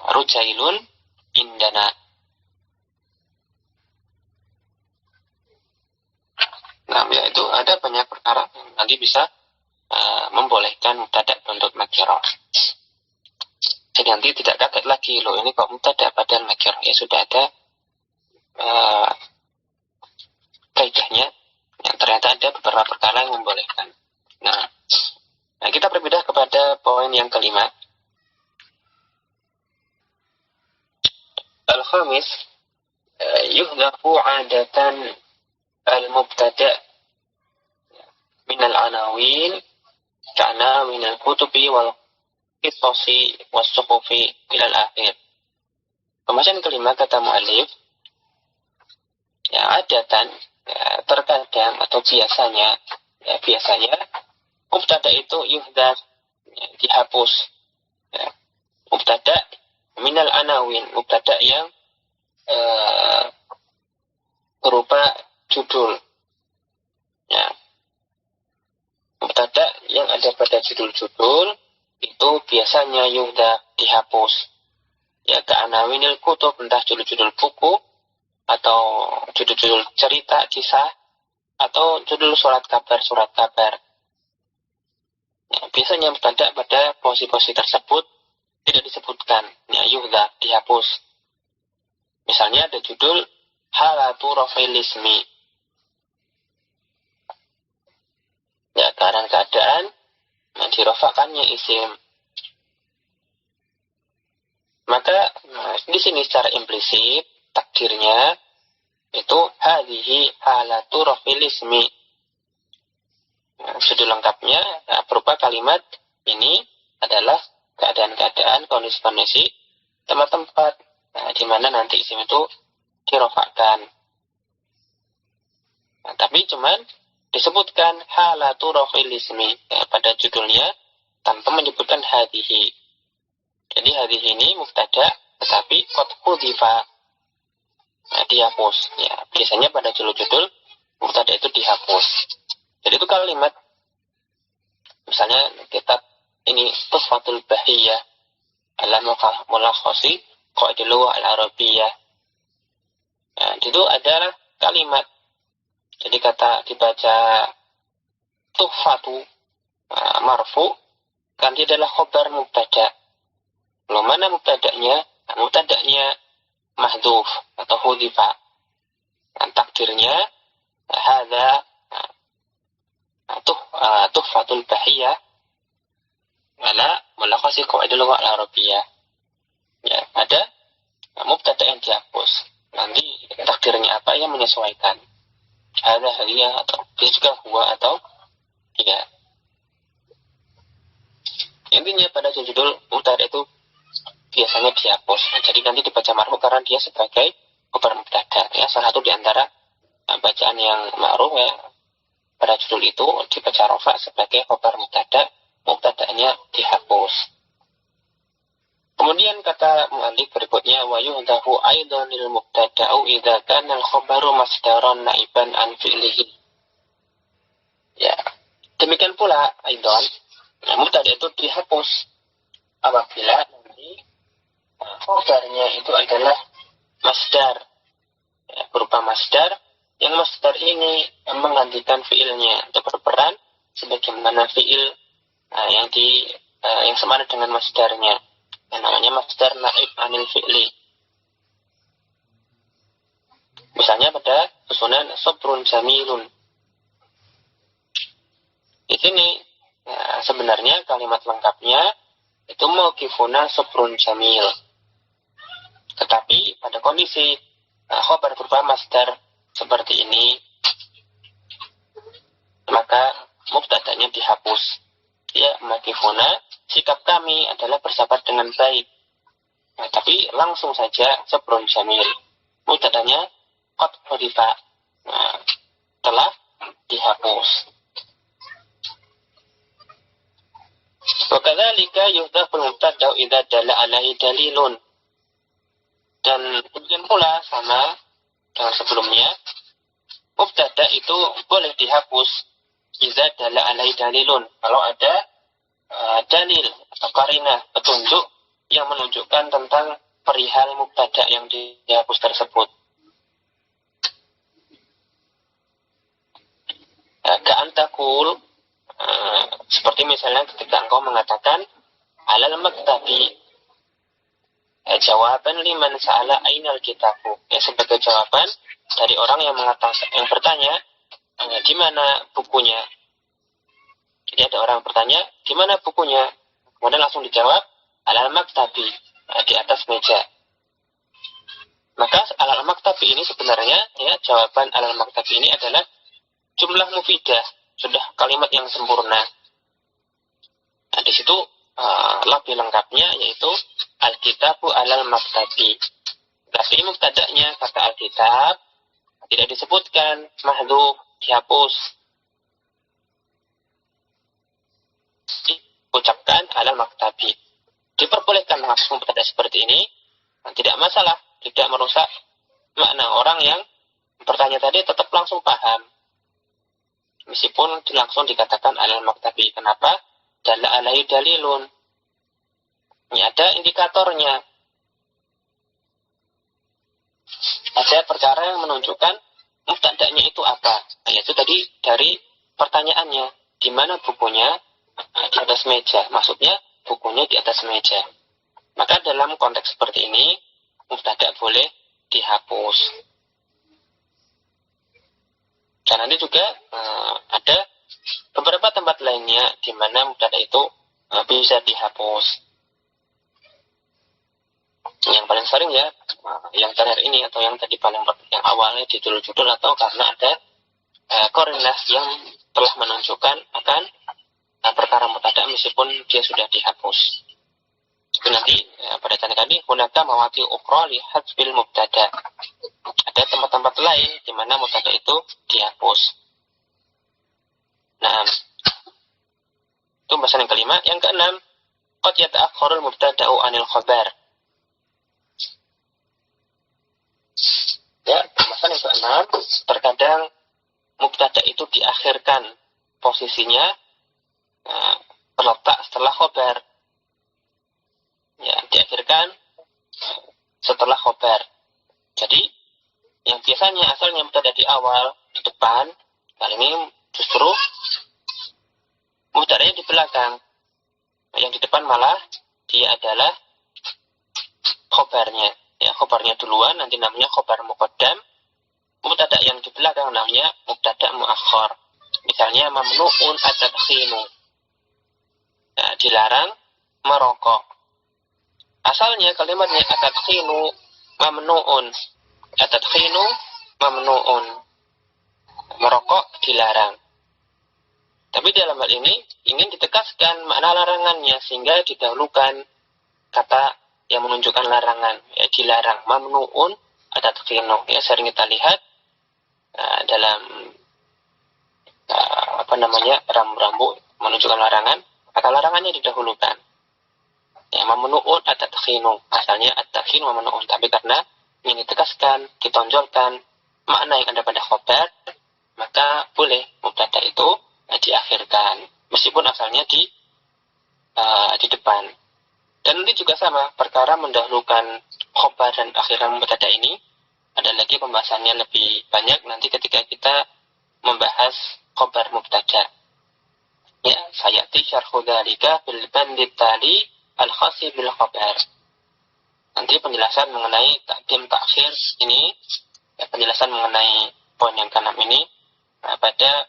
Rujailun indana. Nah, ya itu ada banyak perkara yang nanti bisa membolehkan mubtada bentuk nakirah. Jadi nanti tidak kaget lagi, loh ini kok mubtada padahal nakirah. Ya sudah ada kaidahnya, yang ternyata ada beberapa perkara yang membolehkan. Nah, kita berpindah kepada poin yang kelima. Al-khamis, yuhdhafu adatan al-mubtada' min al-anawin ka'na min al-kutubi wal qisasi was-suhufi ila al-akhir. Pembahasan kelima kata mu'allif, ya, adatan, ya, terkadang atau biasanya, ya, biasanya mubtada itu yuhdhaf, ya, dihapus, ya. Mubtada minal anawin, mubtada yang berupa judul, ya. Mubtada yang ada pada judul-judul itu biasanya yuhdhaf, dihapus, ya, ke anawinil kutub, entah judul-judul buku atau judul-judul cerita, kisah, atau judul surat kabar. Ya, biasanya mubtada pada posisi-posisi tersebut tidak disebutkan, ya, yuhdhaf, dihapus. Misalnya ada judul halatu raf'il ismi, ya, keadaan dirofakannya isim. Maka di sini secara implisit takdirnya itu hadhihi halatu raf'il ismi. Judul lengkapnya berupa kalimat ini adalah keadaan-keadaan, kondisi-kondisi, tempat-tempat di mana nanti isim itu dirofakkan. Nah, tapi cuman disebutkan halatu raf'il ismi, ya, pada judulnya tanpa menyebutkan hadhihi. Jadi hadhihi ini mubtada tetapi qad hudhifa, dihapus, ya. Biasanya pada judul-judul mubtada itu dihapus. Jadi itu kalimat, misalnya kitab ini Tuhfatul Bahiyah ala mulakhasi qaidil lughah al-arabiyyah. Nah, itu adalah kalimat. Jadi kata dibaca tuhfatu marfu, kan dia adalah khobar mubtada. Belum mana mubtada'nya? Mubtada'nya mahdhuf atau hudhifa. Dan takdirnya hadza tuhfatul bahiyah ala mulakhasi qaidil lughah al-arabiyyah. Ya, ada mubtada yang dihapus. Nanti takdirnya apa yang menyesuaikan. Ada hadiah atau bisa juga huwa atau tidak. Intinya pada judul mubtada itu biasanya dihapus. Nah, jadi nanti dibaca marfu karena dia sebagai khabar mubtada. Ya, salah satu di antara bacaan yang ma'ruf, ya, pada judul itu dibaca rafa sebagai khabar mubtada, mubtada'nya dihapus. Kemudian kata mu'allif berikutnya, wa yuhdhafu aidan lil mubtada'u idza kana al-khabaru masdaran naiban an fi'lihi. Ya, demikian pula aidan, mubtada itu dihapus apabila nanti khabarnya itu adalah masdar, ya, berupa masdar yang masdar ini menggantikan fi'ilnya untuk berperan sebagaimana fi'il yang sama dengan masdarnya, yang namanya masdar naib anil fi'li. Misalnya pada susunan sabrun jamilun. Di sini sebenarnya kalimat lengkapnya itu mauqifuna sabrun jamil. Tetapi pada kondisi khabar berupa masdar seperti ini, maka mubtada'nya dihapus. Ya, mauqifuna, sikap kami adalah bersahabat dengan baik. Nah, tapi langsung saja sabrun jamil. Mubtada'nya qad hudhifa, telah dihapus. Waktu Kadzalika yuhdaful mubtada' idza dalla alaihi dalilun. Dan demikian pula sama dengan sebelumnya, mubtada itu boleh dihapus idza dalla alaihi dalilun, kalau ada dalil atau qarinah, petunjuk yang menunjukkan tentang perihal mubtada yang dihapus tersebut. Ka'an taqul, seperti misalnya ketika engkau mengatakan alal maktabi, jawaban liman sa'ala ainal kitabu, sebagai jawaban dari orang yang bertanya di mana bukunya. Jadi ada orang bertanya di mana bukunya, kemudian langsung dijawab alal maktabi, di atas meja. Maka alal maktabi ini sebenarnya, jawaban alal maktabi ini adalah jumlah mufidah, sudah kalimat yang sempurna. Nah, di situ lebih lengkapnya yaitu al-kitabu alal maktabi. Tapi mubtada'nya kata al-kitab tidak disebutkan, mahdhuf, dihapus. Diucapkan alal maktabi. Diperbolehkan menghapus mubtada' seperti ini, tidak masalah, tidak merusak makna. Orang yang bertanya tadi tetap langsung paham, meskipun langsung dikatakan alal maktabi. Kenapa? Dalla alaihi dalilun. Ini ada indikatornya. Ada perkara yang menunjukkan mubtada'nya itu apa. Yaitu tadi dari pertanyaannya, di mana bukunya? Di atas meja. Maksudnya bukunya di atas meja. Maka dalam konteks seperti ini, mubtada' boleh dihapus. Dan nanti juga ada beberapa tempat lainnya di mana mubtada' itu bisa dihapus. Yang paling sering yang terakhir ini, atau yang tadi yang awalnya di judul-judul, atau karena ada qarinah yang telah menunjukkan akan perkara mubtada' meskipun dia sudah dihapus. Tapi nanti pada tadi hunaka mawati ukhra li hadzfil mubtada'. Ada tempat-tempat lain di mana mubtada' itu dihapus. Nah, itu bahasan yang kelima. Yang keenam, qad yata'akhkharul mubtada'u 'anil khabar. Ya, bahasan yang keenam, terkadang mubtada' itu diakhirkan posisinya, terletak setelah khabar. Ya, diakhirkan setelah khabar. Jadi yang biasanya asalnya mubtada' di awal, di depan, kali ini justru mubtada'nya di belakang. Yang di depan malah dia adalah khabarnya. Ya, khabarnya duluan, nanti namanya khabar muqaddam. Mubtada' yang di belakang namanya mubtada' muakhkhar. Misalnya mamnu'un at-tadkhinu. Nah, dilarang merokok. Asalnya kalimatnya at-tadkhinu mamnu'un. At-tadkhinu mamnu'un. Merokok dilarang. Tapi dalam hal ini ingin ditegaskan makna larangannya, sehingga didahulukan kata yang menunjukkan larangan, dilarang. Mamnu'un at-tadkhinu. Sering kita lihat dalam rambu-rambu menunjukkan larangan, kata larangannya didahulukan. Mamnu'un at-tadkhinu. Asalnya at-tadkhinu mamnu'un, tapi karena ingin ditegaskan, ditonjolkan makna yang ada pada khabar, maka boleh mubtada' itu diakhirkan, meskipun asalnya di depan. Dan nanti juga sama, perkara mendahulukan khabar dan akhiran mubtada' ini ada lagi pembahasannya lebih banyak nanti ketika kita membahas khabar mubtada'. Ya, sayati syarhu dzalika fil bandit tali al-khasi bil khabar. Nanti penjelasan mengenai takdim takhir ini, penjelasan mengenai poin yang keenam ini pada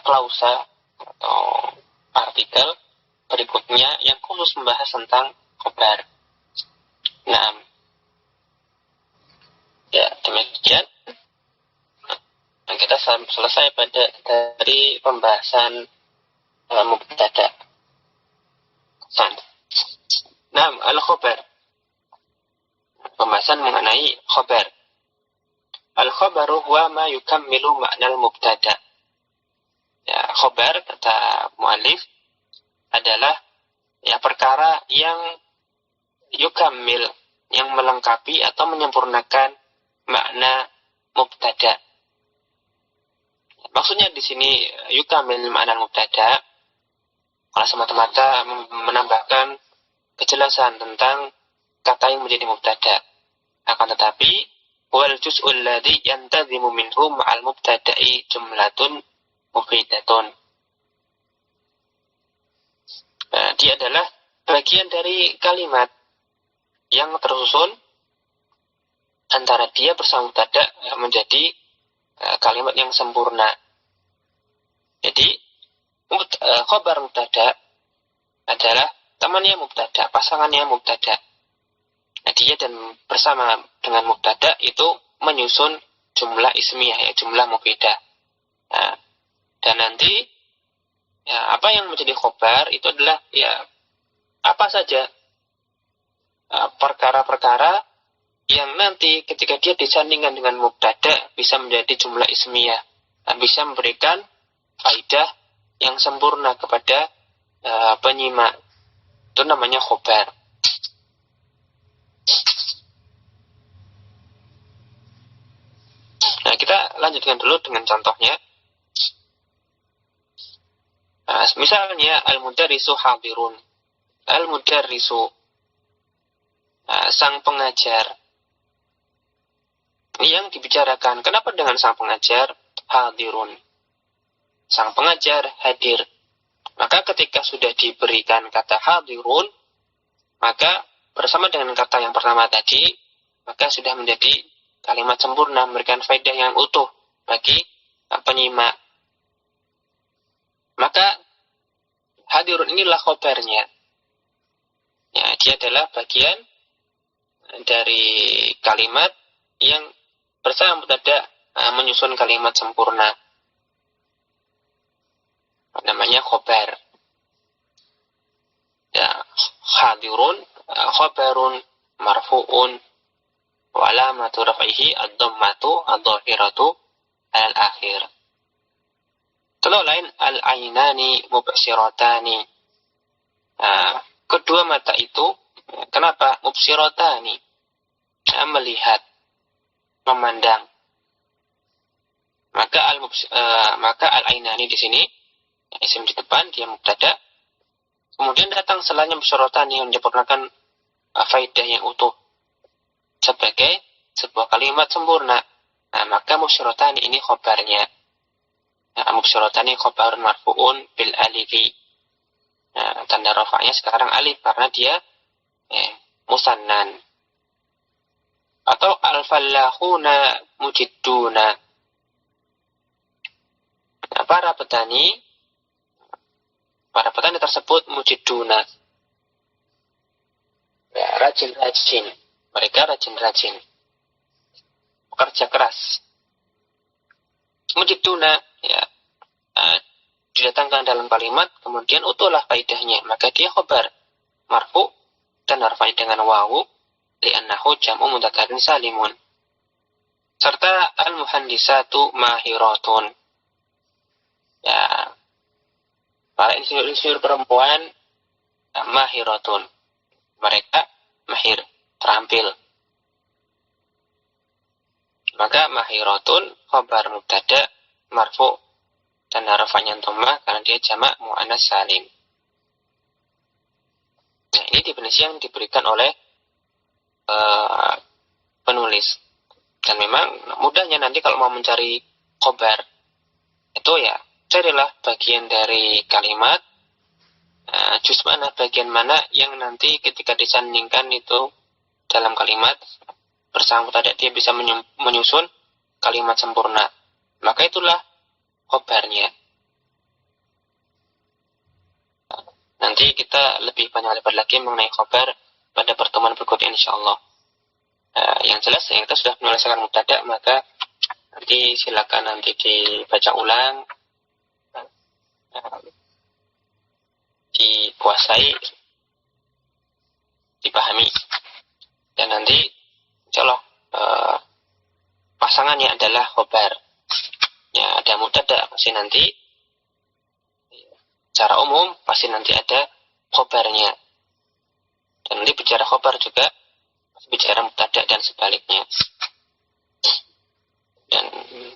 klausa atau artikel berikutnya yang khusus membahas tentang khabar. Nah, ya demikian. Dan kita selesai dari pembahasan mubtada'. Nah, al-khabar. Pembahasan mengenai khabar. Al-khabaru huwa ma yukammilu ma'nal mubtada'. Ya, khabar kata mu'allif adalah perkara yang yukammil, yang melengkapi atau menyempurnakan makna mubtada. Maksudnya di sini yukammil makna mubtada, kalau semata-mata menambahkan kejelasan tentang kata yang menjadi mubtada. Akan tetapi wal juz'ul ladzi yantazimu minhu ma'al mubtada'i jumlatun mufidatun. Dia adalah bagian dari kalimat yang tersusun antara dia bersama mubtada menjadi kalimat yang sempurna. Jadi khabar mubtada adalah temannya mubtada, pasangannya mubtada. Nah, dia dan bersama dengan mubtada itu menyusun jumlah ismiyah, ya, jumlah mufidah. Nah, dan nanti ya, apa yang menjadi khabar itu adalah ya apa saja perkara-perkara yang nanti ketika dia disandingkan dengan mubtada bisa menjadi jumlah ismiyah, bisa memberikan faidah yang sempurna kepada penyimak. Itu namanya khabar. Nah, kita lanjutkan dulu dengan contohnya. Misalnya al-mudarrisu hadirun. Al-mudarrisu, sang pengajar. Yang dibicarakan, kenapa dengan sang pengajar hadirun? Sang pengajar hadir. Maka ketika sudah diberikan kata hadirun, maka bersama dengan kata yang pertama tadi, maka sudah menjadi kalimat sempurna, memberikan faedah yang utuh bagi penyimak. Maka hadirun inilah khobarnya. Ya, dia adalah bagian dari kalimat yang bersama mubtada menyusun kalimat sempurna. Namanya khobar. Ya, hadirun khobarun marfu'un wa alamatu raf'ihi ad-dhammatu adh-dhahiratu al-akhir. Contoh lain, al-ainani mubsiratani. Kedua mata itu, kenapa mubsiratani? Melihat, memandang. Maka al-ainani di sini isim di depan, dia mubtada. Kemudian datang setelahnya mubsiratani yang menyempurnakan faidah yang utuh sebagai sebuah kalimat sempurna. Maka mubsiratani ini khobarnya. Mubsiratani khobarun marfu'un bil alifi. Tanda rafa'nya sekarang alif karena dia musannan. Atau al-fallahuna mujidduna. Para petani tersebut mujidduna. Ya, rajin-rajin. Mereka rajin-rajin. Bekerja keras. Mujidduna, ya, didatangkan dalam kalimat, kemudian utuhlah faidahnya. Maka dia khobar marfu dan harfai dengan wawu li'annahu jam'u mudzakarrin salimun. Serta al-muhandisatu mahiratun. Ya, para insinyur perempuan mahiratun. Mereka mahir, terampil. Maka mahiratun khabar mubtada marfu dan harfanya dhammah karena dia jamak muannas salim. Nah, ini definisi yang diberikan oleh penulis. Dan memang mudahnya nanti kalau mau mencari khabar itu ya carilah bagian dari kalimat, juz mana, bagian mana yang nanti ketika disandingkan itu dalam kalimat bersama mubtada dia bisa menyusun kalimat sempurna. Maka itulah khabarnya. Nanti kita lebih banyak lebar lagi mengenai khabar pada pertemuan berikutnya insyaallah. Yang jelas yang kita sudah menyelesaikan mubtada, maka nanti silakan nanti dibaca ulang, dikuasai, dipahami, dan nanti insyaallah pasangannya adalah khabar. Ya, ada mubtada pasti nanti secara umum pasti nanti ada khabarnya. Dan nanti bicara khobar juga bicara mubtada dan sebaliknya. Dan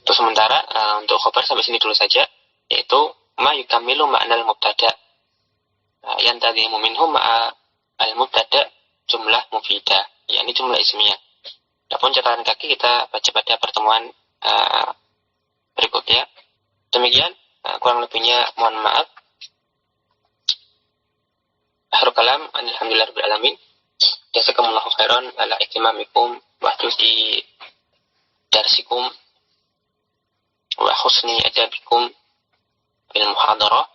untuk sementara untuk khobar sampai sini dulu saja, yaitu ma yukamilu ma'nal mubtada. Yang tadi minhu ma'a al-mubtada jumlah mufidah, yakni jumlah ismiyah. Adapun catatan kaki kita baca pada pertemuan berikutnya. Demikian, kurang lebihnya mohon maaf. Akhirul kalam, alhamdulillah rabbil alamin. Jazakumullahu khairan ala ihtimamikum wa husni darsikum wa husni ajabikum bil muhadarah.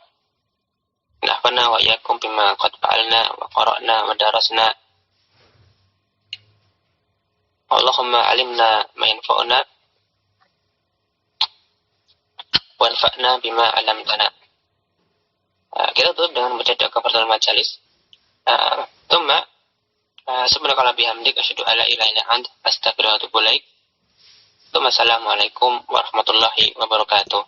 Nafa'na wa iyyakum bima qad fa'alna wa qara'na wa darasna. Allahumma alimna ma yanfa'una wa anfa'na bima 'allamtana. Kita tutup dengan membaca doa kafaratul majalis. Tsumma subhanaka bihamdika asyhadu an la ilaha illa anta astaghfiruka wa atubu ilaik. Assalamualaikum warahmatullahi wabarakatuh.